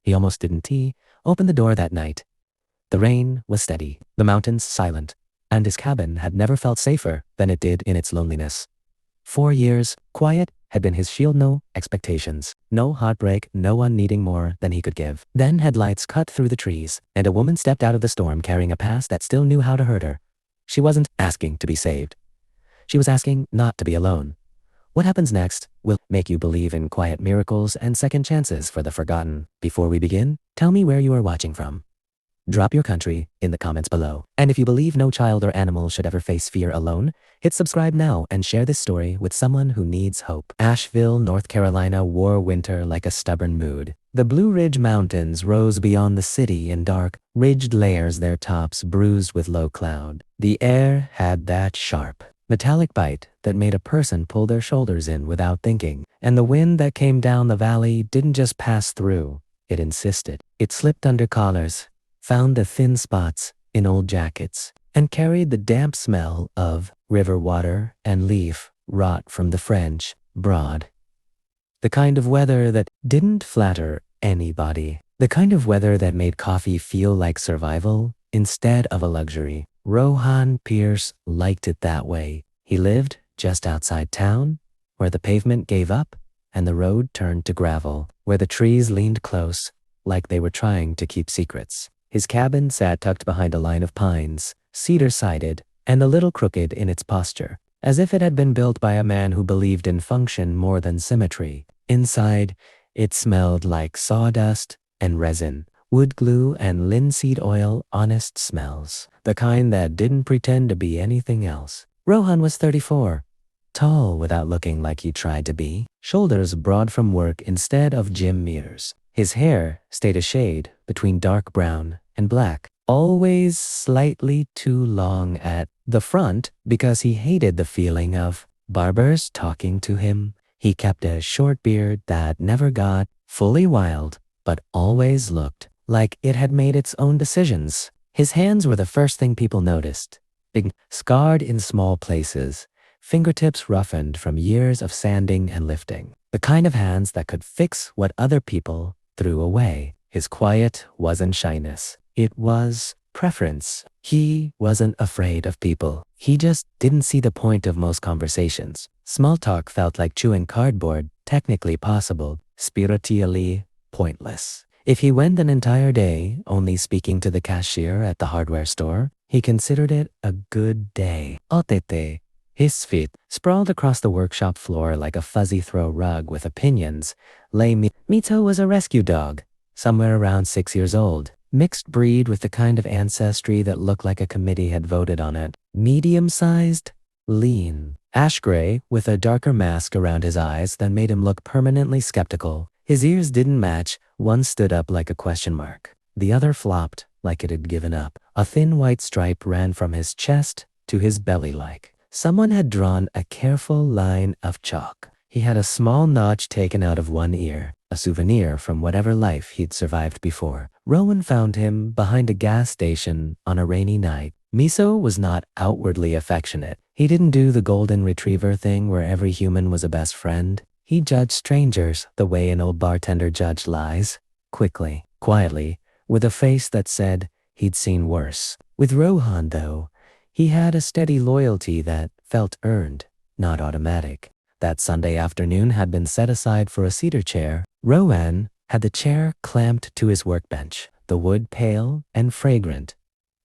He almost didn't open the door that night. The rain was steady, the mountains silent, and his cabin had never felt safer than it did in its loneliness. 4 years, quiet, had been his shield. No expectations, no heartbreak, no one needing more than he could give. Then headlights cut through the trees, and a woman stepped out of the storm carrying a past that still knew how to hurt her. She wasn't asking to be saved. She was asking not to be alone. What happens next will make you believe in quiet miracles and second chances for the forgotten. Before we begin, tell me where you are watching from. Drop your country in the comments below. And if you believe no child or animal should ever face fear alone, hit subscribe now and share this story with someone who needs hope. Asheville, North Carolina wore winter like a stubborn mood. The Blue Ridge Mountains rose beyond the city in dark, ridged layers, their tops bruised with low cloud. The air had that sharp, metallic bite that made a person pull their shoulders in without thinking. And the wind that came down the valley didn't just pass through, it insisted. It slipped under collars, found the thin spots in old jackets, and carried the damp smell of river water and leaf rot from the French Broad. The kind of weather that didn't flatter anybody. The kind of weather that made coffee feel like survival instead of a luxury. Rohan Pierce liked it that way. He lived just outside town, where the pavement gave up and the road turned to gravel, where the trees leaned close like they were trying to keep secrets. His cabin sat tucked behind a line of pines, cedar-sided, and a little crooked in its posture, as if it had been built by a man who believed in function more than symmetry. Inside, it smelled like sawdust and resin, wood glue and linseed oil, honest smells, the kind that didn't pretend to be anything else. Rohan was 34, tall without looking like he tried to be, shoulders broad from work instead of gym mirrors. His hair stayed a shade between dark brown and black, always slightly too long at the front because he hated the feeling of barbers talking to him. He kept a short beard that never got fully wild, but always looked like it had made its own decisions. His hands were the first thing people noticed, big, scarred in small places, fingertips roughened from years of sanding and lifting, the kind of hands that could fix what other people threw away. His quiet wasn't shyness. It was preference. He wasn't afraid of people. He just didn't see the point of most conversations. Small talk felt like chewing cardboard, technically possible, spiritually pointless. If he went an entire day only speaking to the cashier at the hardware store, he considered it a good day. Otete, his feet sprawled across the workshop floor like a fuzzy throw rug with opinions, lay Mito was a rescue dog, somewhere around 6 years old. Mixed breed with the kind of ancestry that looked like a committee had voted on it. Medium-sized, lean, ash gray with a darker mask around his eyes that made him look permanently skeptical. His ears didn't match. One stood up like a question mark. The other flopped like it had given up. A thin white stripe ran from his chest to his belly like someone had drawn a careful line of chalk. He had a small notch taken out of one ear, a souvenir from whatever life he'd survived before. Rowan found him behind a gas station on a rainy night. Miso was not outwardly affectionate. He didn't do the golden retriever thing where every human was a best friend. He judged strangers the way an old bartender judged lies, quickly, quietly, with a face that said he'd seen worse. With Rohan, though, he had a steady loyalty that felt earned, not automatic. That Sunday afternoon had been set aside for a cedar chair. Rowan had the chair clamped to his workbench, the wood pale and fragrant,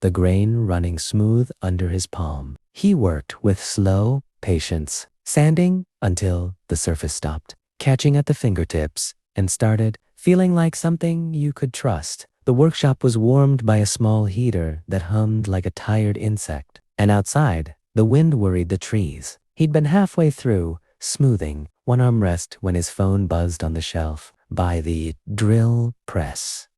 the grain running smooth under his palm. He worked with slow patience, sanding until the surface stopped, catching at the fingertips, and started feeling like something you could trust. The workshop was warmed by a small heater that hummed like a tired insect, and outside, the wind worried the trees. He'd been halfway through, smoothing one armrest when his phone buzzed on the shelf by the drill press.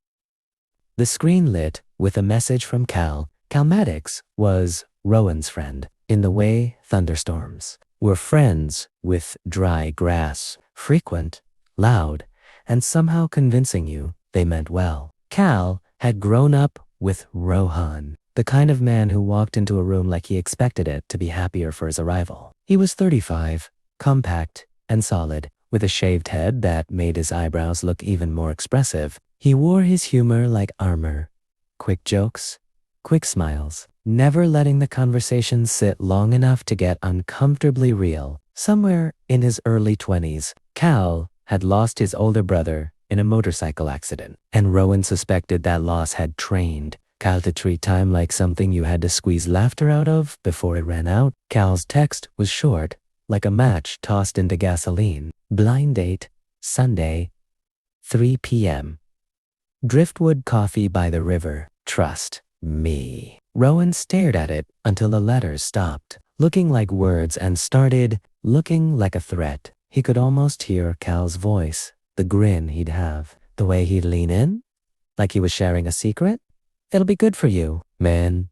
The screen lit with a message from Cal. Calmatics was Rowan's friend. In the way thunderstorms were friends with dry grass, frequent, loud, and somehow convincing you they meant well. Cal had grown up with Rohan, the kind of man who walked into a room like he expected it to be happier for his arrival. He was 35, compact and solid, with a shaved head that made his eyebrows look even more expressive. He wore his humor like armor. Quick jokes, quick smiles, never letting the conversation sit long enough to get uncomfortably real. Somewhere in his early 20s, Cal had lost his older brother in a motorcycle accident, and Rowan suspected that loss had trained Cal to treat time like something you had to squeeze laughter out of before it ran out. Cal's text was short, like a match tossed into gasoline. Blind date, Sunday, 3 p.m. Driftwood coffee by the river. Trust me. Rowan stared at it until the letters stopped, looking like words, and started looking like a threat. He could almost hear Cal's voice, the grin he'd have, the way he'd lean in, like he was sharing a secret. It'll be good for you, man.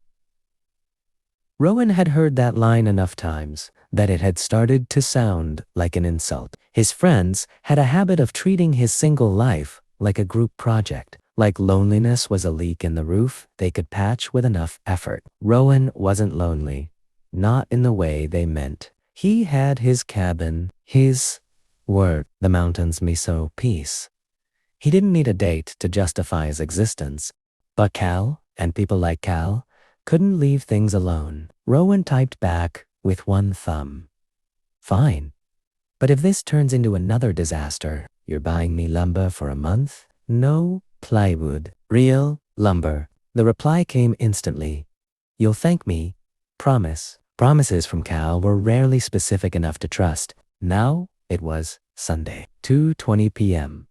Rowan had heard that line enough times that it had started to sound like an insult. His friends had a habit of treating his single life like a group project, like loneliness was a leak in the roof they could patch with enough effort. Rowan wasn't lonely, not in the way they meant. He had his cabin, his word, the mountains miso peace. He didn't need a date to justify his existence. But Cal, and people like Cal, couldn't leave things alone. Rowan typed back with one thumb. Fine. But if this turns into another disaster, you're buying me lumber for a month? No plywood. Real lumber. The reply came instantly. You'll thank me. Promise. Promises from Cal were rarely specific enough to trust. Now it was Sunday, 2:20 p.m.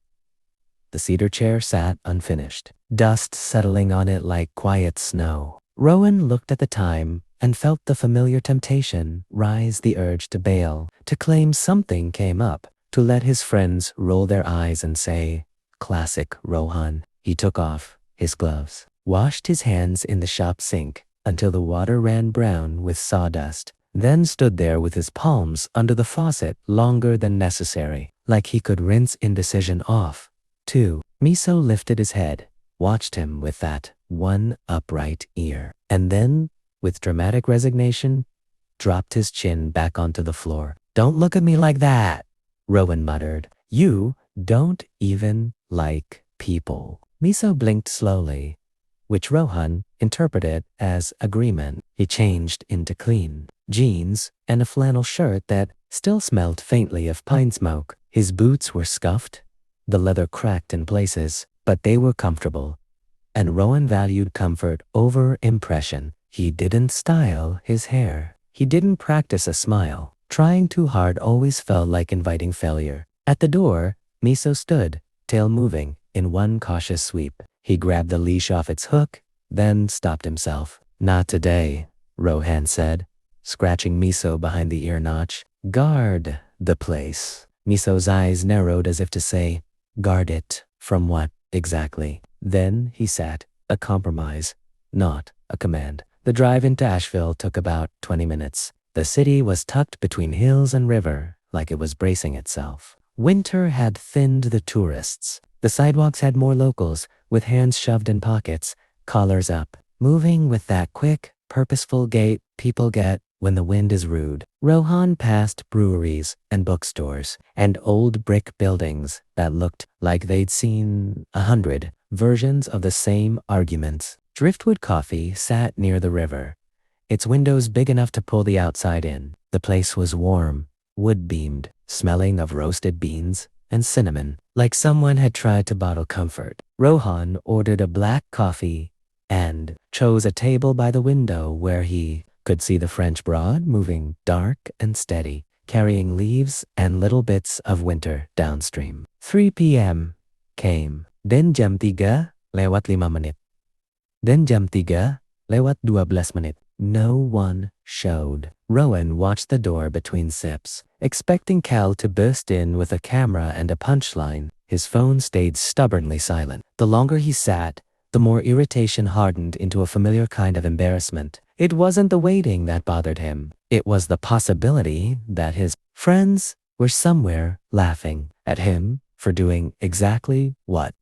The cedar chair sat unfinished, dust settling on it like quiet snow. Rowan looked at the time and felt the familiar temptation rise, the urge to bail, to claim something came up, to let his friends roll their eyes and say, classic Rohan. He took off his gloves, washed his hands in the shop sink until the water ran brown with sawdust, then stood there with his palms under the faucet longer than necessary, like he could rinse indecision off. 2. Miso lifted his head, watched him with that one upright ear, and then, with dramatic resignation, dropped his chin back onto the floor. Don't look at me like that, Rowan muttered. You don't even like people. Miso blinked slowly, which Rohan interpreted as agreement. He changed into clean jeans and a flannel shirt that still smelled faintly of pine smoke. His boots were scuffed, the leather cracked in places, but they were comfortable. And Rowan valued comfort over impression. He didn't style his hair. He didn't practice a smile. Trying too hard always felt like inviting failure. At the door, Miso stood, tail moving, in one cautious sweep. He grabbed the leash off its hook, then stopped himself. Not today, Rohan said, scratching Miso behind the ear notch. Guard the place. Miso's eyes narrowed as if to say, guard it. From what, exactly? Then he sat, a compromise, not a command. The drive into Asheville took about 20 minutes. The city was tucked between hills and river, like it was bracing itself. Winter had thinned the tourists. The sidewalks had more locals, with hands shoved in pockets, collars up, moving with that quick, purposeful gait people get when the wind is rude. Rohan passed breweries and bookstores and old brick buildings that looked like they'd seen 100 versions of the same arguments. Driftwood Coffee sat near the river, its windows big enough to pull the outside in. The place was warm, wood-beamed, smelling of roasted beans and cinnamon, like someone had tried to bottle comfort. Rohan ordered a black coffee and chose a table by the window where he could see the French Broad moving dark and steady, carrying leaves and little bits of winter downstream. 3 p.m. came. Den jam 3 lewat 5 menit. Den jam 3 lewat 12 menit. No one showed. Rowan watched the door between sips, expecting Cal to burst in with a camera and a punchline. His phone stayed stubbornly silent. The longer he sat, the more irritation hardened into a familiar kind of embarrassment. It wasn't the waiting that bothered him. It was the possibility that his friends were somewhere laughing at him for doing exactly what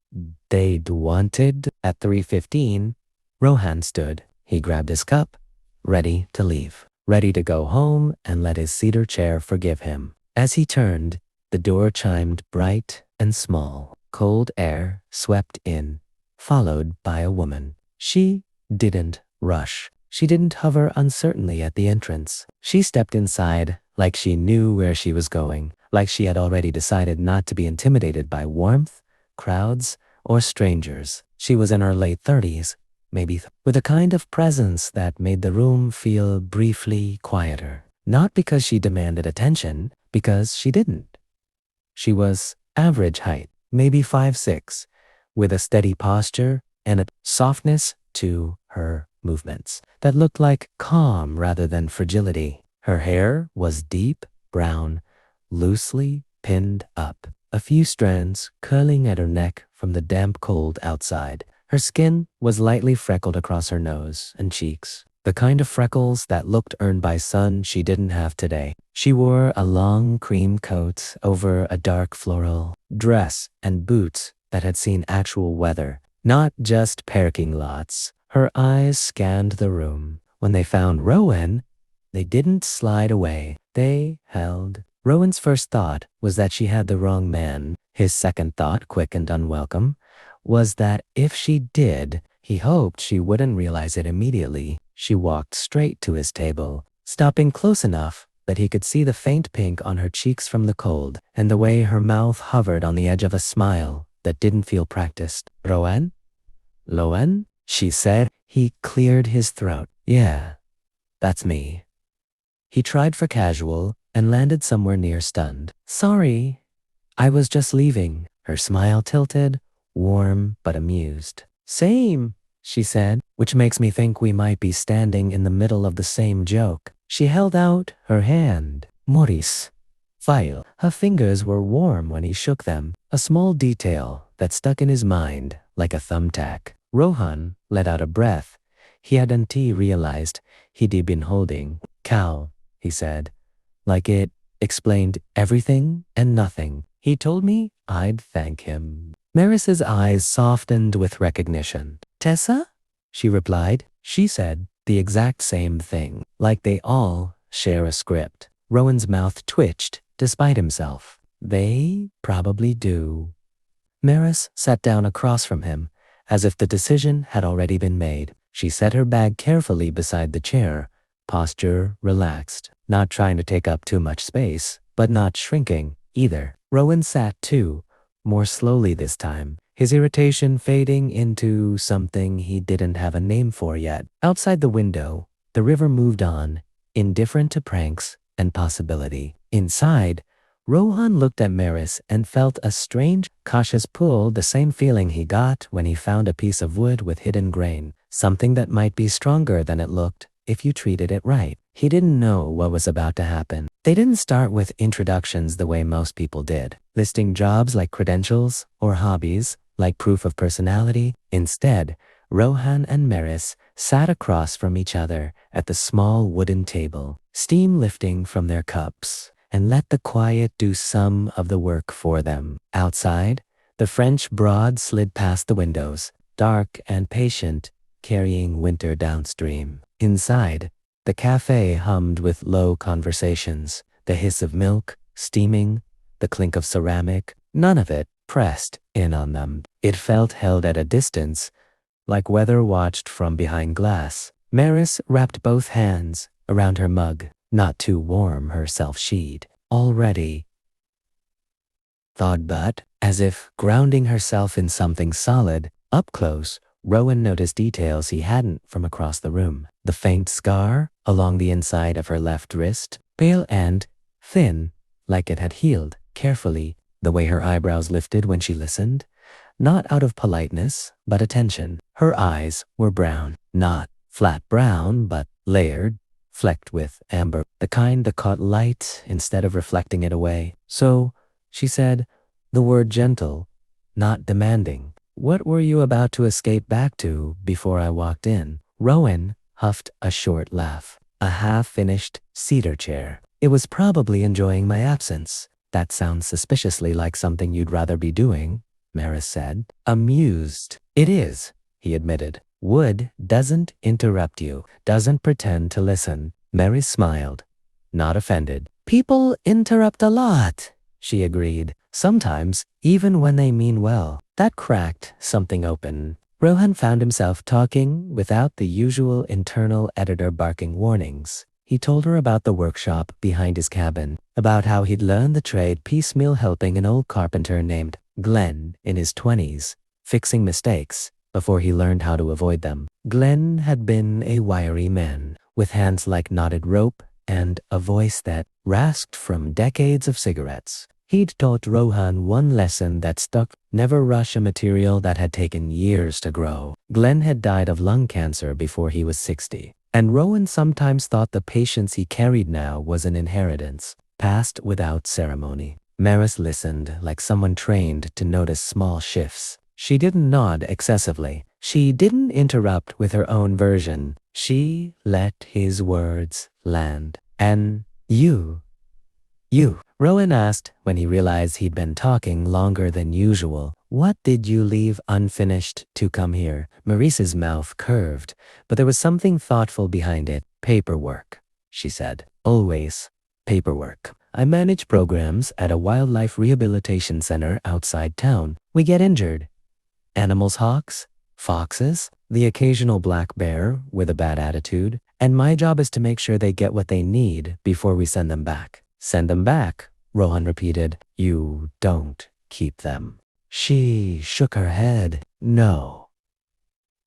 they'd wanted. At 3:15, Rohan stood. He grabbed his cup, ready to leave, ready to go home and let his cedar chair forgive him. As he turned, the door chimed bright and small. Cold air swept in, followed by a woman. She didn't rush. She didn't hover uncertainly at the entrance. She stepped inside like she knew where she was going, like she had already decided not to be intimidated by warmth, crowds, or strangers. She was in her late 30s, maybe, with a kind of presence that made the room feel briefly quieter. Not because she demanded attention, because she didn't. She was average height, maybe 5'6", with a steady posture and a softness to her movements that looked like calm rather than fragility. Her hair was deep brown, loosely pinned up, a few strands curling at her neck from the damp cold outside. Her skin was lightly freckled across her nose and cheeks, the kind of freckles that looked earned by sun she didn't have today. She wore a long cream coat over a dark floral dress and boots that had seen actual weather, not just parking lots. Her eyes scanned the room. When they found Rowan, they didn't slide away. They held. Rowan's first thought was that she had the wrong man. His second thought, quick and unwelcome, was that if she did, he hoped she wouldn't realize it immediately. She walked straight to his table, stopping close enough that he could see the faint pink on her cheeks from the cold and the way her mouth hovered on the edge of a smile that didn't feel practiced. Rowan? Lowen? She said. He cleared his throat. Yeah, that's me. He tried for casual and landed somewhere near stunned. Sorry, I was just leaving. Her smile tilted, warm but amused. Same, she said, which makes me think we might be standing in the middle of the same joke. She held out her hand. Maurice. File. Her fingers were warm when he shook them, a small detail that stuck in his mind like a thumbtack. Rohan let out a breath. He hadn't realized he'd been holding. Cal, he said, like it explained everything and nothing. He told me I'd thank him. Maris's eyes softened with recognition. Tessa? She replied. She said the exact same thing, like they all share a script. Rowan's mouth twitched despite himself. They probably do. Maris sat down across from him, as if the decision had already been made. She set her bag carefully beside the chair, posture relaxed, not trying to take up too much space, but not shrinking either. Rowan sat too, more slowly this time, his irritation fading into something he didn't have a name for yet. Outside the window, the river moved on, indifferent to pranks and possibility. Inside, Rohan looked at Maris and felt a strange, cautious pull, the same feeling he got when he found a piece of wood with hidden grain, something that might be stronger than it looked if you treated it right. He didn't know what was about to happen. They didn't start with introductions the way most people did, listing jobs like credentials or hobbies like proof of personality. Instead, Rohan and Maris sat across from each other at the small wooden table, steam lifting from their cups, and let the quiet do some of the work for them. Outside, the French broad slid past the windows, dark and patient, carrying winter downstream. Inside, the cafe hummed with low conversations, the hiss of milk, steaming, the clink of ceramic. None of it pressed in on them. It felt held at a distance, like weather watched from behind glass. Maris wrapped both hands around her mug, not too warm herself she'd already thawed, but as if grounding herself in something solid. Up close, Rowan noticed details he hadn't from across the room. The faint scar along the inside of her left wrist, pale and thin, like it had healed carefully. The way her eyebrows lifted when she listened, not out of politeness, but attention. Her eyes were brown, not flat brown, but layered, flecked with amber, the kind that caught light instead of reflecting it away. So, she said, the word gentle, not demanding. What were you about to escape back to before I walked in? Rowan huffed a short laugh. A half-finished cedar chair. It was probably enjoying my absence. That sounds suspiciously like something you'd rather be doing, Maris said. Amused. It is, he admitted. Wood doesn't interrupt you, doesn't pretend to listen. Maris smiled, not offended. People interrupt a lot, she agreed, sometimes even when they mean well. That cracked something open. Rohan found himself talking without the usual internal editor barking warnings. He told her about the workshop behind his cabin, about how he'd learned the trade piecemeal helping an old carpenter named Glenn in his 20s, fixing mistakes before he learned how to avoid them. Glenn had been a wiry man, with hands like knotted rope and a voice that rasped from decades of cigarettes. He'd taught Rohan one lesson that stuck: never rush a material that had taken years to grow. Glenn had died of lung cancer before he was 60, and Rohan sometimes thought the patience he carried now was an inheritance, passed without ceremony. Maris listened like someone trained to notice small shifts. She didn't nod excessively. She didn't interrupt with her own version. She let his words land. And you, Rowan asked when he realized he'd been talking longer than usual. What did you leave unfinished to come here? Maurice's mouth curved, but there was something thoughtful behind it. Paperwork, she said. Always paperwork. I manage programs at a wildlife rehabilitation center outside town. We get injured. Animals, hawks, foxes, the occasional black bear with a bad attitude, and my job is to make sure they get what they need before we send them back. Send them back, Rohan repeated. You don't keep them. She shook her head. No.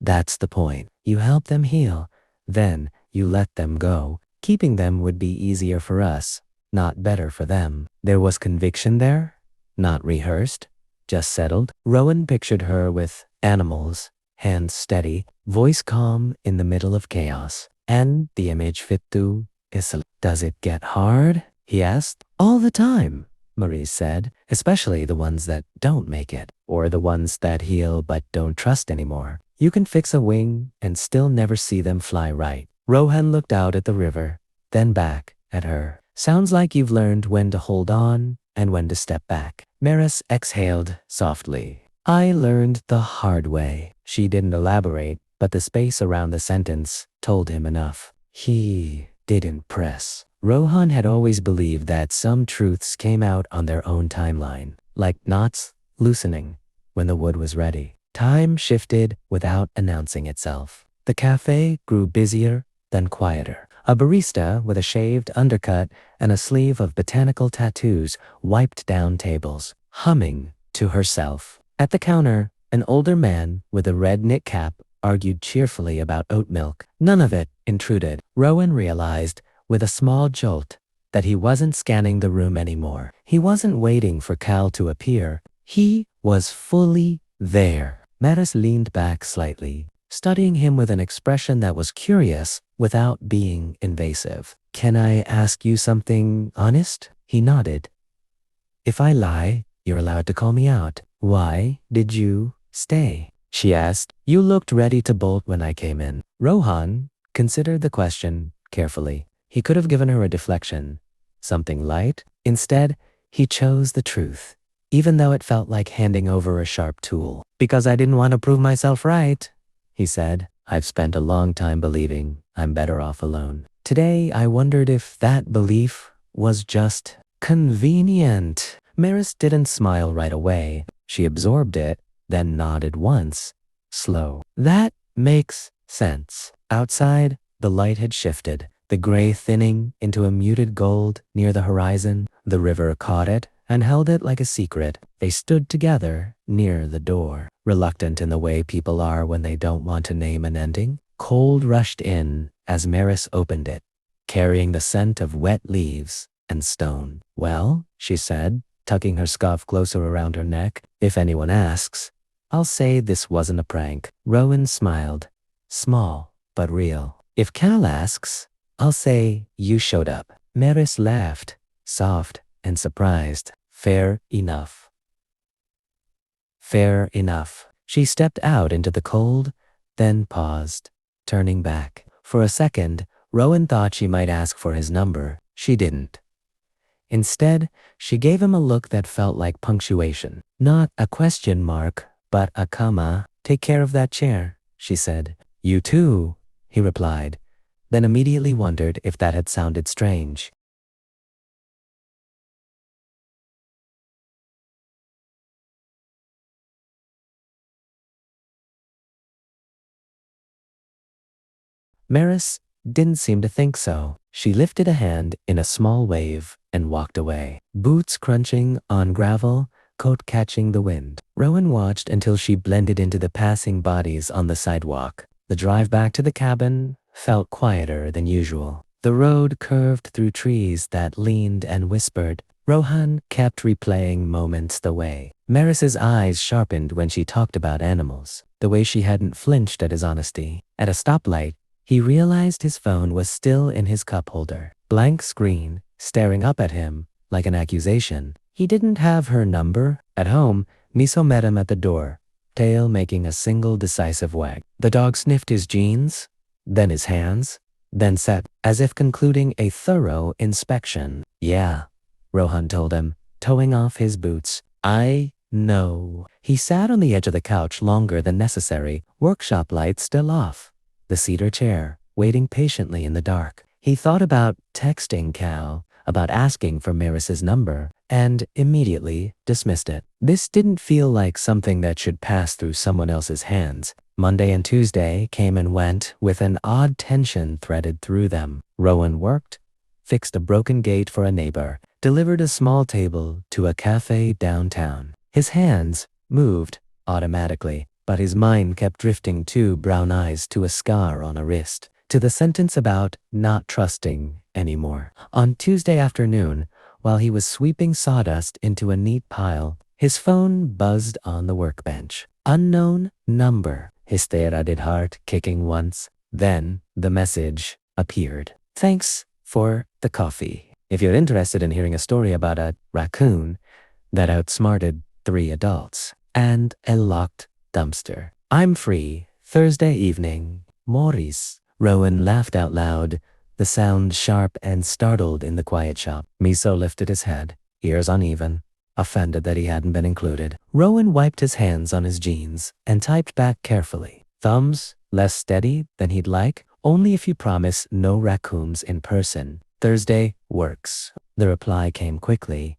That's the point. You help them heal, then you let them go. Keeping them would be easier for us, not better for them. There was conviction there, not rehearsed, just settled. Rowan pictured her with animals, hands steady, voice calm in the middle of chaos. And the image fit to Isla. Does it get hard? He asked. All the time, Maurice said, especially the ones that don't make it, or the ones that heal but don't trust anymore. You can fix a wing and still never see them fly right. Rohan looked out at the river, then back at her. Sounds like you've learned when to hold on and when to step back. Maris exhaled softly. I learned the hard way. She didn't elaborate, but the space around the sentence told him enough. He didn't press. Rohan had always believed that some truths came out on their own timeline, like knots loosening when the wood was ready. Time shifted without announcing itself. The cafe grew busier, then quieter. A barista with a shaved undercut and a sleeve of botanical tattoos wiped down tables, humming to herself. At the counter, an older man with a red knit cap argued cheerfully about oat milk. None of it intruded. Rowan realized with a small jolt that he wasn't scanning the room anymore. He wasn't waiting for Cal to appear. He was fully there. Maris leaned back slightly, studying him with an expression that was curious without being invasive. Can I ask you something honest? He nodded. If I lie, you're allowed to call me out. Why did you stay? She asked. You looked ready to bolt when I came in. Rohan considered the question carefully. He could have given her a deflection, something light. Instead, he chose the truth, even though it felt like handing over a sharp tool. Because I didn't want to prove myself right, he said. I've spent a long time believing I'm better off alone. Today, I wondered if that belief was just convenient. Maris didn't smile right away. She absorbed it, then nodded once, slow. That makes sense. Outside, the light had shifted, the gray thinning into a muted gold near the horizon. The river caught it and held it like a secret. They stood together near the door, reluctant in the way people are when they don't want to name an ending. Cold rushed in as Maris opened it, carrying the scent of wet leaves and stone. Well, she said, tucking her scarf closer around her neck, if anyone asks, I'll say this wasn't a prank. Rowan smiled, small but real. If Cal asks, I'll say you showed up. Maris laughed, soft and surprised. Fair enough. Fair enough. She stepped out into the cold, then paused, turning back. For a second, Rowan thought she might ask for his number. She didn't. Instead, she gave him a look that felt like punctuation. Not a question mark, but a comma. Take care of that chair, she said. You too, he replied, then immediately wondered if that had sounded strange. Maris didn't seem to think so. She lifted a hand in a small wave and walked away. Boots crunching on gravel, coat catching the wind. Rowan watched until she blended into the passing bodies on the sidewalk. The drive back to the cabin felt quieter than usual. The road curved through trees that leaned and whispered. Rohan kept replaying moments the way. Maris's eyes sharpened when she talked about animals, the way she hadn't flinched at his honesty. At a stoplight, he realized his phone was still in his cup holder. Blank screen, staring up at him like an accusation. He didn't have her number. At home, Miso met him at the door, tail making a single decisive wag. The dog sniffed his jeans, then his hands, then sat as if concluding a thorough inspection. Yeah, Rohan told him, toeing off his boots. I know. He sat on the edge of the couch longer than necessary, workshop lights still off. The cedar chair, waiting patiently in the dark. He thought about texting Cal, about asking for Maris's number, and immediately dismissed it. This didn't feel like something that should pass through someone else's hands. Monday and Tuesday came and went with an odd tension threaded through them. Rowan worked, fixed a broken gate for a neighbor, delivered a small table to a cafe downtown. His hands moved automatically, but his mind kept drifting to brown eyes, to a scar on a wrist, to the sentence about not trusting anymore. On Tuesday afternoon, while he was sweeping sawdust into a neat pile, his phone buzzed on the workbench. Unknown number. His tera did heart kicking once. Then the message appeared. Thanks for the coffee. If you're interested in hearing a story about a raccoon that outsmarted 3 adults and a locked dumpster, I'm free Thursday evening. Maurice. Rowan laughed out loud, the sound sharp and startled in the quiet shop. Miso lifted his head, ears uneven, offended that he hadn't been included. Rowan wiped his hands on his jeans and typed back carefully. Thumbs less steady than he'd like. Only if you promise no raccoons in person. Thursday works. The reply came quickly.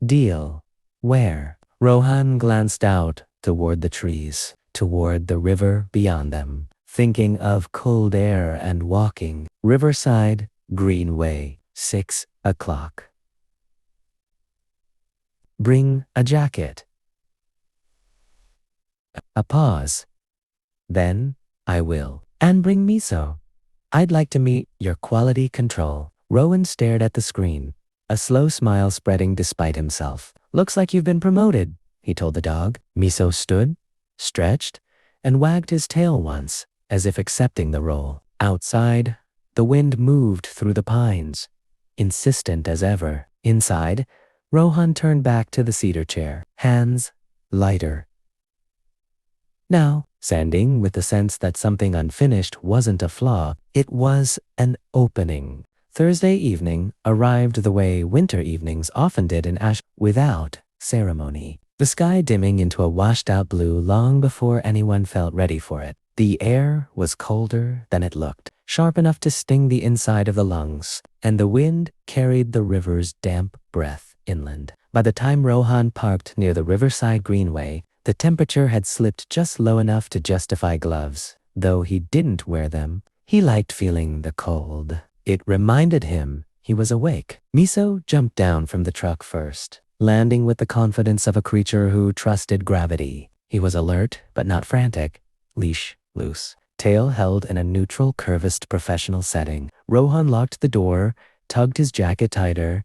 Deal. Where? Rohan glanced out toward the trees, toward the river beyond them, thinking of cold air and walking. Riverside, Greenway, 6 o'clock. Bring a jacket. A pause. Then, I will. And bring Miso. I'd like to meet your quality control. Rowan stared at the screen, a slow smile spreading despite himself. Looks like you've been promoted, he told the dog. Miso stood, stretched, and wagged his tail once, as if accepting the role. Outside, the wind moved through the pines, insistent as ever. Inside, Rohan turned back to the cedar chair, hands lighter. Now, sanding with the sense that something unfinished wasn't a flaw, it was an opening. Thursday evening arrived the way winter evenings often did in Ash, without ceremony. The sky dimming into a washed-out blue long before anyone felt ready for it. The air was colder than it looked, sharp enough to sting the inside of the lungs, and the wind carried the river's damp breath inland. By the time Rohan parked near the Riverside Greenway, the temperature had slipped just low enough to justify gloves. Though he didn't wear them, he liked feeling the cold. It reminded him he was awake. Miso jumped down from the truck first, landing with the confidence of a creature who trusted gravity. He was alert, but not frantic. Leash loose. Tail held in a neutral, curved professional setting. Rohan locked the door, tugged his jacket tighter,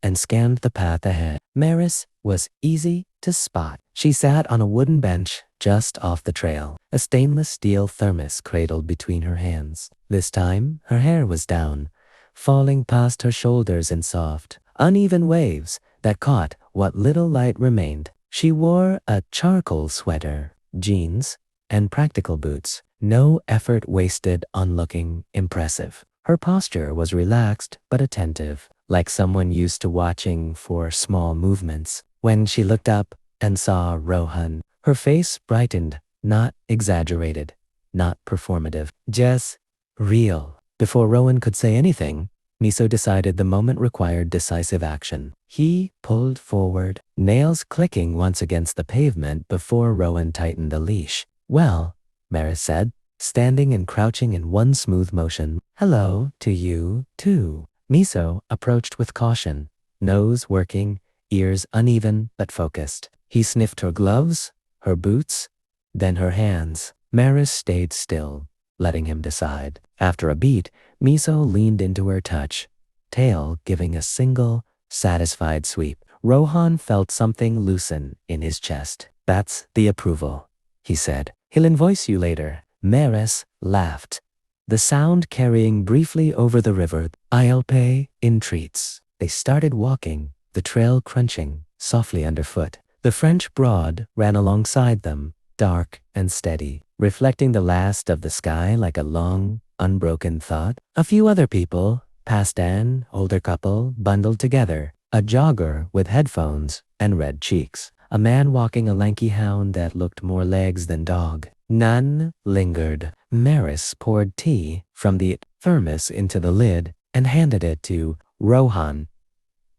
and scanned the path ahead. Maris was easy to spot. She sat on a wooden bench just off the trail, a stainless steel thermos cradled between her hands. This time, her hair was down, falling past her shoulders in soft, uneven waves that caught what little light remained. She wore a charcoal sweater, jeans, and practical boots, no effort wasted on looking impressive. Her posture was relaxed but attentive, like someone used to watching for small movements. When she looked up and saw Rohan, her face brightened, not exaggerated, not performative, just real. Before Rowan could say anything, Miso decided the moment required decisive action. He pulled forward, nails clicking once against the pavement before Rowan tightened the leash. Well, Maris said, standing and crouching in one smooth motion. Hello to you, too. Miso approached with caution, nose working, ears uneven but focused. He sniffed her gloves, her boots, then her hands. Maris stayed still, letting him decide. After a beat, Miso leaned into her touch, tail giving a single, satisfied sweep. Rohan felt something loosen in his chest. That's the approval, he said. He'll invoice you later. Maris laughed, the sound carrying briefly over the river. I'll pay in treats. They started walking, the trail crunching softly underfoot. The French Broad ran alongside them, dark and steady, reflecting the last of the sky like a long, unbroken thought. A few other people passed, an older couple bundled together, a jogger with headphones and red cheeks, a man walking a lanky hound that looked more legs than dog. None lingered. Maris poured tea from the thermos into the lid and handed it to Rohan.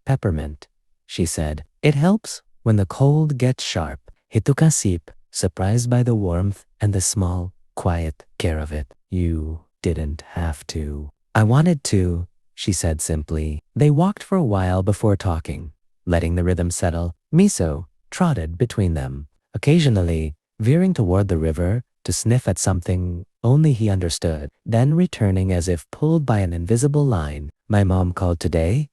Peppermint, she said. It helps when the cold gets sharp. He took a sip, surprised by the warmth and the small, quiet care of it. You didn't have to. I wanted to, she said simply. They walked for a while before talking, letting the rhythm settle. Miso trotted between them, occasionally veering toward the river to sniff at something only he understood, then returning as if pulled by an invisible line. My mom called today,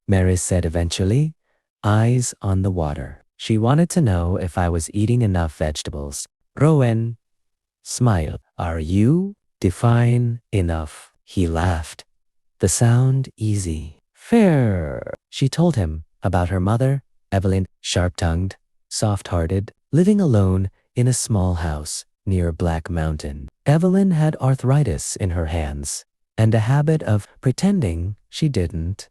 Maris said eventually, eyes on the water. She wanted to know if I was eating enough vegetables. Rowan smiled. Are you? Define enough. He laughed, the sound easy. Fair. She told him about her mother, Evelyn, sharp-tongued, soft-hearted, living alone in a small house near Black Mountain. Evelyn had arthritis in her hands and a habit of pretending she didn't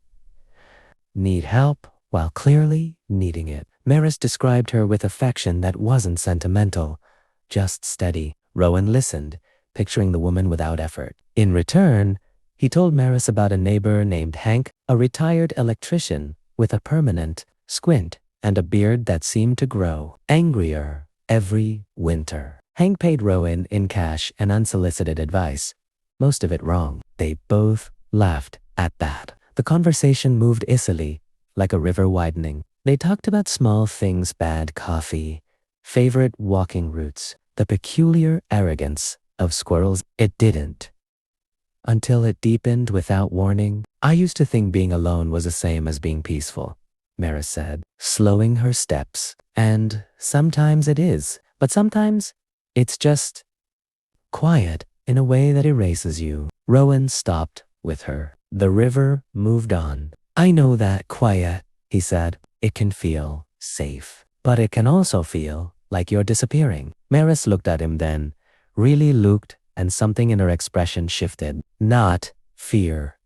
need help while clearly needing it. Maris described her with affection that wasn't sentimental, just steady. Rowan listened, picturing the woman without effort. In return, he told Maris about a neighbor named Hank, a retired electrician with a permanent squint and a beard that seemed to grow angrier every winter. Hank paid Rowan in cash and unsolicited advice, most of it wrong. They both laughed at that. The conversation moved easily, like a river widening. They talked about small things, bad coffee, favorite walking routes, the peculiar arrogance of squirrels. It didn't, until it deepened without warning. I used to think being alone was the same as being peaceful, Maris said, slowing her steps. And sometimes it is, but sometimes it's just quiet in a way that erases you. Rowan stopped with her. The river moved on. I know that quiet, he said. It can feel safe, but it can also feel like you're disappearing. Maris looked at him then, really looked, and something in her expression shifted. Not fear,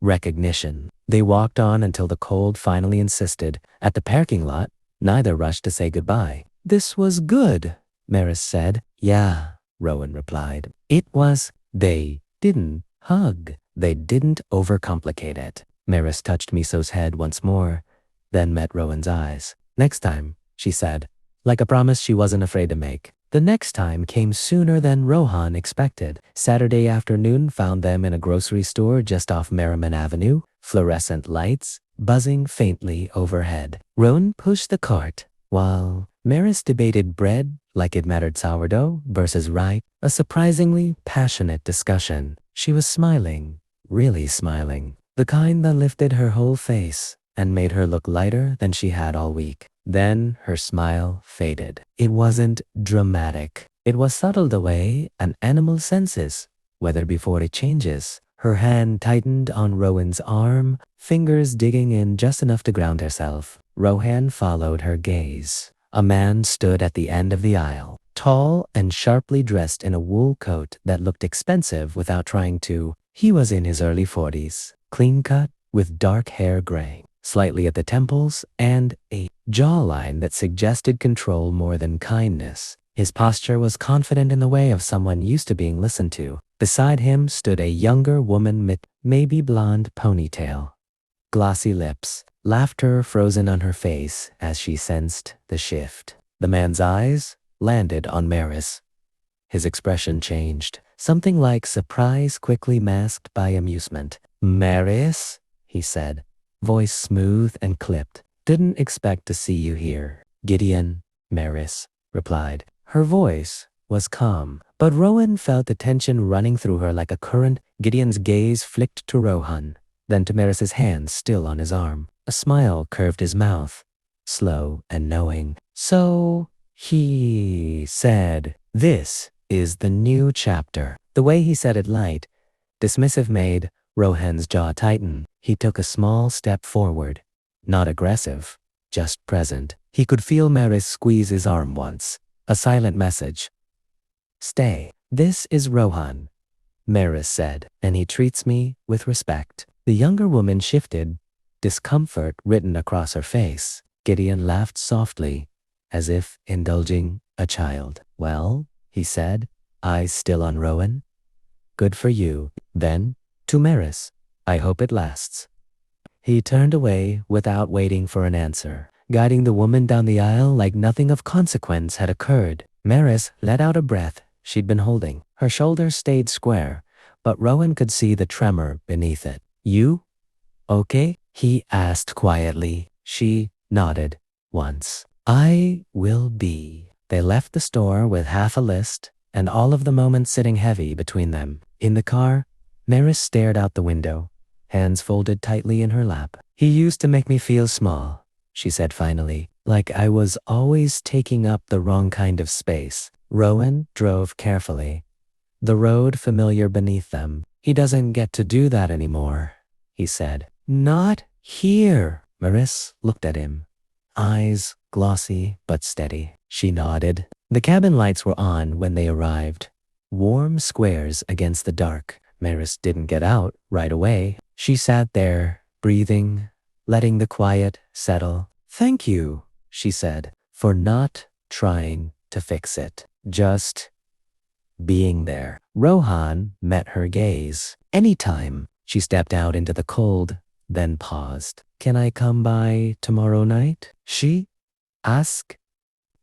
recognition. They walked on until the cold finally insisted. At the parking lot, neither rushed to say goodbye. This was good, Maris said. Yeah, Rowan replied. It was. They didn't hug. They didn't overcomplicate it. Maris touched Miso's head once more, then met Rowan's eyes. Next time, she said, like a promise she wasn't afraid to make. The next time came sooner than Rohan expected. Saturday afternoon found them in a grocery store just off Merriman Avenue, fluorescent lights buzzing faintly overhead. Rowan pushed the cart, while Maris debated bread like it mattered, sourdough versus rye, a surprisingly passionate discussion. She was smiling, really smiling, the kind that lifted her whole face and made her look lighter than she had all week. Then her smile faded. It wasn't dramatic. It was subtle the way an animal senses weather before it changes. Her hand tightened on Rowan's arm, fingers digging in just enough to ground herself. Rohan followed her gaze. A man stood at the end of the aisle, tall and sharply dressed in a wool coat that looked expensive without trying to. He was in his early 40s, clean-cut, with dark hair graying slightly at the temples and a jawline that suggested control more than kindness. His posture was confident in the way of someone used to being listened to. Beside him stood a younger woman with maybe blonde ponytail, glossy lips, laughter frozen on her face as she sensed the shift. The man's eyes landed on Maris. His expression changed, something like surprise quickly masked by amusement. "Maris," he said, voice smooth and clipped. "Didn't expect to see you here." "Gideon," Maris replied. Her voice was calm, but Rowan felt the tension running through her like a current. Gideon's gaze flicked to Rohan, then to Maris's hand still on his arm. A smile curved his mouth, slow and knowing. "So," he said, "this is the new chapter." The way he said it light, dismissive, made Rohan's jaw tighten. He took a small step forward, not aggressive, just present. He could feel Maris squeeze his arm once. A silent message. "Stay. This is Rohan," Maris said, "and he treats me with respect." The younger woman shifted, discomfort written across her face. Gideon laughed softly, as if indulging a child. "Well," he said, eyes still on Rowan. "Good for you." Then, to Maris, "I hope it lasts." He turned away without waiting for an answer, guiding the woman down the aisle like nothing of consequence had occurred. Maris let out a breath she'd been holding. Her shoulders stayed square, but Rowan could see the tremor beneath it. "You okay?" he asked quietly. She nodded once. "I will be." They left the store with half a list, and all of the moments sitting heavy between them. In the car, Maris stared out the window, hands folded tightly in her lap. "He used to make me feel small," she said finally, "like I was always taking up the wrong kind of space." Rowan drove carefully, the road familiar beneath them. "He doesn't get to do that anymore," he said. "Not here." Maris looked at him, eyes glossy but steady. She nodded. The cabin lights were on when they arrived, warm squares against the dark. Maris didn't get out right away. She sat there, breathing, letting the quiet settle. "Thank you," she said, "for not trying to fix it. Just being there." Rohan met her gaze. "Anytime." She stepped out into the cold, then paused. "Can I come by tomorrow night?" she asked.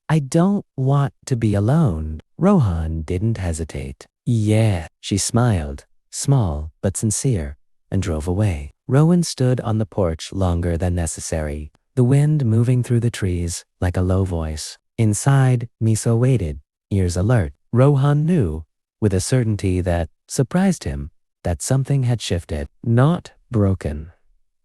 "I don't want to be alone." Rohan didn't hesitate. "Yeah." She smiled, small but sincere, and drove away. Rowan stood on the porch longer than necessary, the wind moving through the trees like a low voice. Inside, Miso waited, ears alert. Rohan knew, with a certainty that surprised him, that something had shifted. Not broken.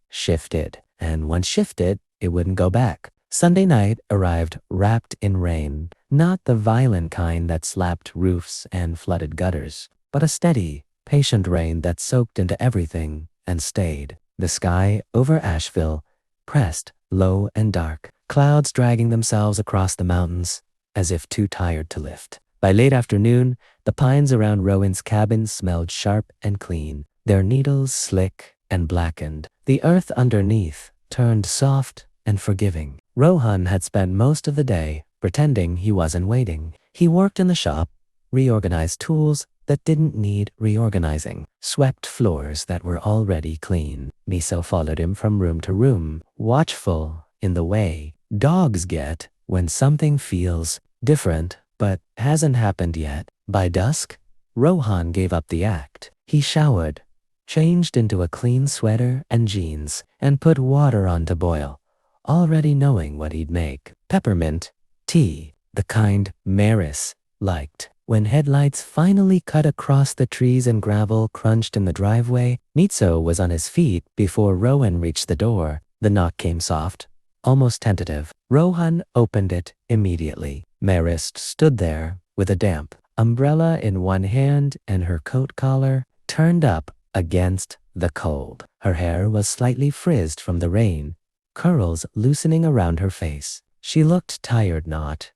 Shifted. And once shifted, it wouldn't go back. Sunday night arrived wrapped in rain, not the violent kind that slapped roofs and flooded gutters, but a steady, patient rain that soaked into everything and stayed. The sky over Asheville pressed low and dark, clouds dragging themselves across the mountains as if too tired to lift. By late afternoon, the pines around Rowan's cabin smelled sharp and clean, their needles slick and blackened. The earth underneath turned soft and forgiving. Rohan had spent most of the day pretending he wasn't waiting. He worked in the shop, reorganized tools that didn't need reorganizing, swept floors that were already clean. Miso followed him from room to room, watchful in the way dogs get when something feels different but hasn't happened yet. By dusk, Rohan gave up the act. He showered, changed into a clean sweater and jeans, and put water on to boil, already knowing what he'd make. Peppermint tea, the kind Maris liked. When headlights finally cut across the trees and gravel crunched in the driveway, Mitso was on his feet before Rowan reached the door. The knock came soft, almost tentative. Rohan opened it immediately. Maris stood there with a damp umbrella in one hand and her coat collar turned up against the cold. Her hair was slightly frizzed from the rain, curls loosening around her face. She looked tired, not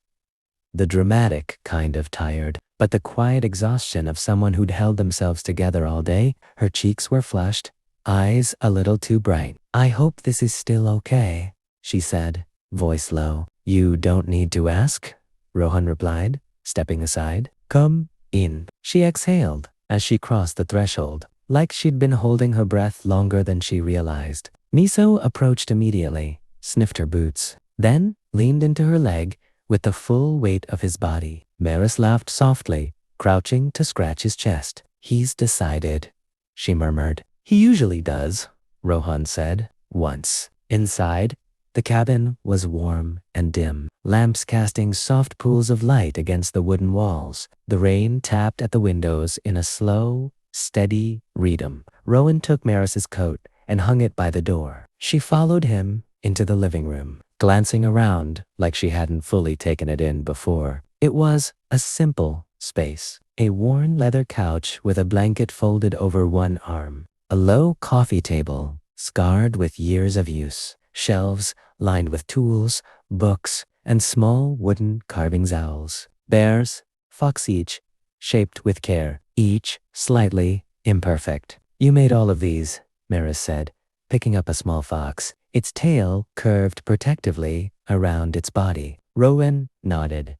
the dramatic kind of tired, but the quiet exhaustion of someone who'd held themselves together all day. Her cheeks were flushed, eyes a little too bright. "I hope this is still okay," she said, voice low. "You don't need to ask," Rohan replied, stepping aside. "Come in." She exhaled as she crossed the threshold, like she'd been holding her breath longer than she realized. Miso approached immediately, sniffed her boots, then leaned into her leg with the full weight of his body. Maris laughed softly, crouching to scratch his chest. He's decided, she murmured. He usually does, Rohan said, once. Inside, the cabin was warm and dim, lamps casting soft pools of light against the wooden walls. The rain tapped at the windows in a slow, steady rhythm. Rowan took Maris's coat and hung it by the door. She followed him into the living room, glancing around like she hadn't fully taken it in before. It was a simple space, a worn leather couch with a blanket folded over one arm, a low coffee table scarred with years of use, shelves lined with tools, books, and small wooden carving owls. Bears, fox each, shaped with care, each slightly imperfect. You made all of these, Maris said, picking up a small fox, its tail curved protectively around its body. Rowan nodded.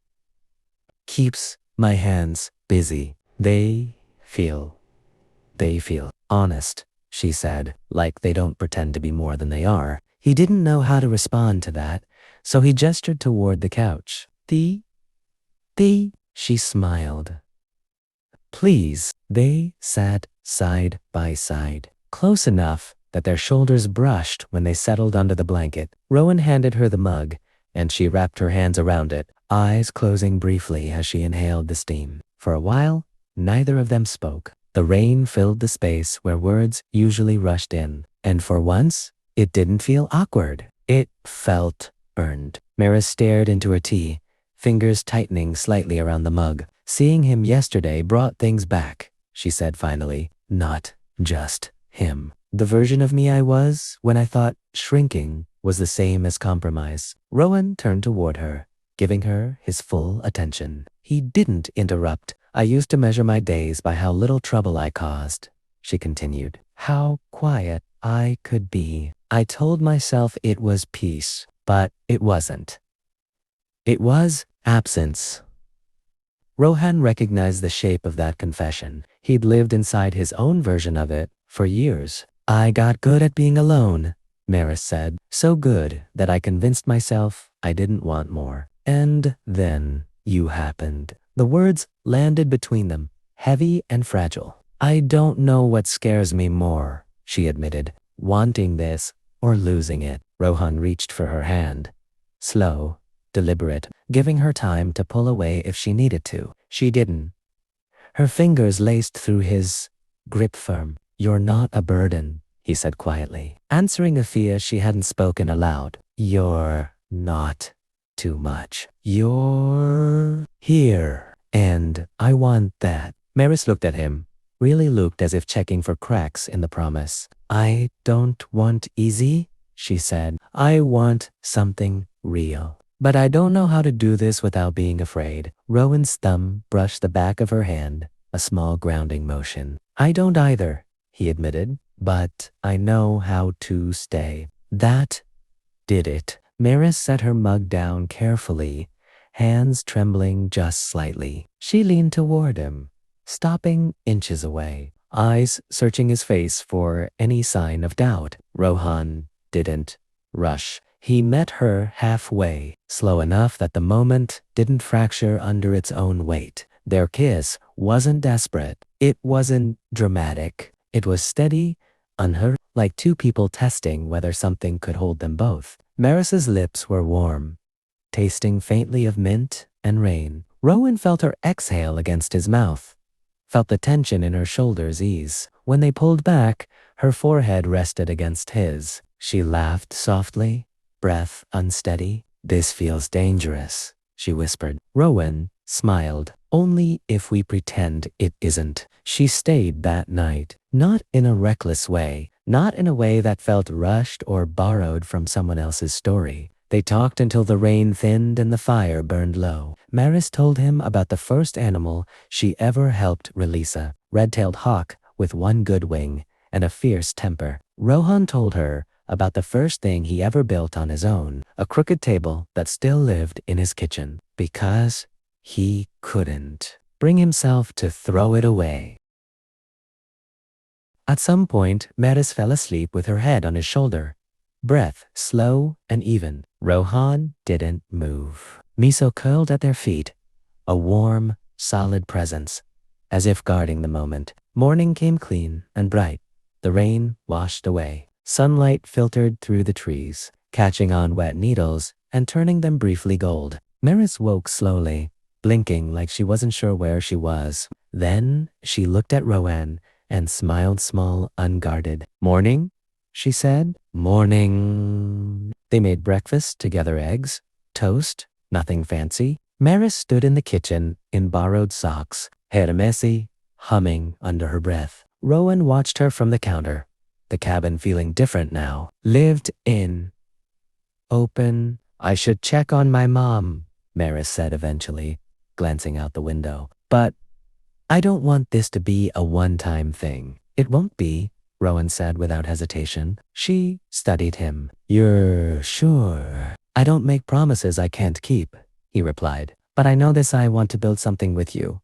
Keeps my hands busy. They feel honest, she said, like they don't pretend to be more than they are. He didn't know how to respond to that, so he gestured toward the couch. She smiled. Please. They sat side by side, close enough that their shoulders brushed when they settled under the blanket. Rowan handed her the mug, and she wrapped her hands around it, eyes closing briefly as she inhaled the steam. For a while, neither of them spoke. The rain filled the space where words usually rushed in, and for once, it didn't feel awkward. It felt earned. Maris stared into her tea, fingers tightening slightly around the mug. Seeing him yesterday brought things back, she said finally. Not just him. The version of me I was when I thought shrinking was the same as compromise. Rowan turned toward her, giving her his full attention. He didn't interrupt. I used to measure my days by how little trouble I caused, she continued. How quiet I could be. I told myself it was peace, but it wasn't. It was absence. Rohan recognized the shape of that confession. He'd lived inside his own version of it for years. I got good at being alone, Maris said. So good that I convinced myself I didn't want more. And then you happened. The words landed between them, heavy and fragile. I don't know what scares me more, she admitted, wanting this or losing it. Rohan reached for her hand. Slow, deliberate, giving her time to pull away if she needed to. She didn't. Her fingers laced through his, grip firm. You're not a burden, he said quietly, answering a fear she hadn't spoken aloud. You're not too much. You're here. And I want that. Maris looked at him, really looked as if checking for cracks in the promise. I don't want easy, she said. I want something real. But I don't know how to do this without being afraid. Rowan's thumb brushed the back of her hand, a small grounding motion. I don't either, he admitted, but I know how to stay. That did it. Maris set her mug down carefully, hands trembling just slightly. She leaned toward him, stopping inches away, eyes searching his face for any sign of doubt. Rohan didn't rush. He met her halfway, slow enough that the moment didn't fracture under its own weight. Their kiss wasn't desperate. It wasn't dramatic. It was steady, unhurried, like two people testing whether something could hold them both. Maris's lips were warm, tasting faintly of mint and rain. Rowan felt her exhale against his mouth, felt the tension in her shoulders ease. When they pulled back, her forehead rested against his. She laughed softly, breath unsteady. This feels dangerous, she whispered. Rowan smiled. Only if we pretend it isn't. She stayed that night, not in a reckless way, not in a way that felt rushed or borrowed from someone else's story. They talked until the rain thinned and the fire burned low. Maris told him about the first animal she ever helped release, a red-tailed hawk with one good wing and a fierce temper. Rohan told her about the first thing he ever built on his own, a crooked table that still lived in his kitchen, because he couldn't bring himself to throw it away. At some point, Maris fell asleep with her head on his shoulder, breath slow and even. Rohan didn't move. Miso curled at their feet, a warm, solid presence, as if guarding the moment. Morning came clean and bright. The rain washed away. Sunlight filtered through the trees, catching on wet needles and turning them briefly gold. Maris woke slowly, blinking like she wasn't sure where she was. Then she looked at Rowan and smiled small, unguarded. "Morning?" she said. "Morning." They made breakfast together, eggs, toast, nothing fancy. Maris stood in the kitchen in borrowed socks, hair messy, humming under her breath. Rowan watched her from the counter, the cabin feeling different now. "Lived in. Open. I should check on my mom," Maris said eventually, glancing out the window. "But I don't want this to be a one-time thing." "It won't be," Rowan said without hesitation. She studied him. "You're sure?" "I don't make promises I can't keep," he replied. "But I know this. I want to build something with you.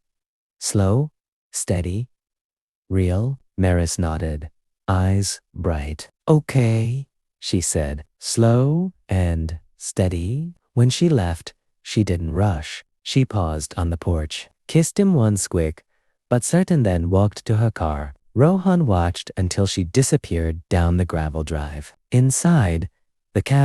Slow, steady, real." Maris nodded, eyes bright. "Okay," she said. Slow and steady. When she left, she didn't rush. She paused on the porch, kissed him once quick, but certain, then walked to her car. Rohan watched until she disappeared down the gravel drive. Inside, the cab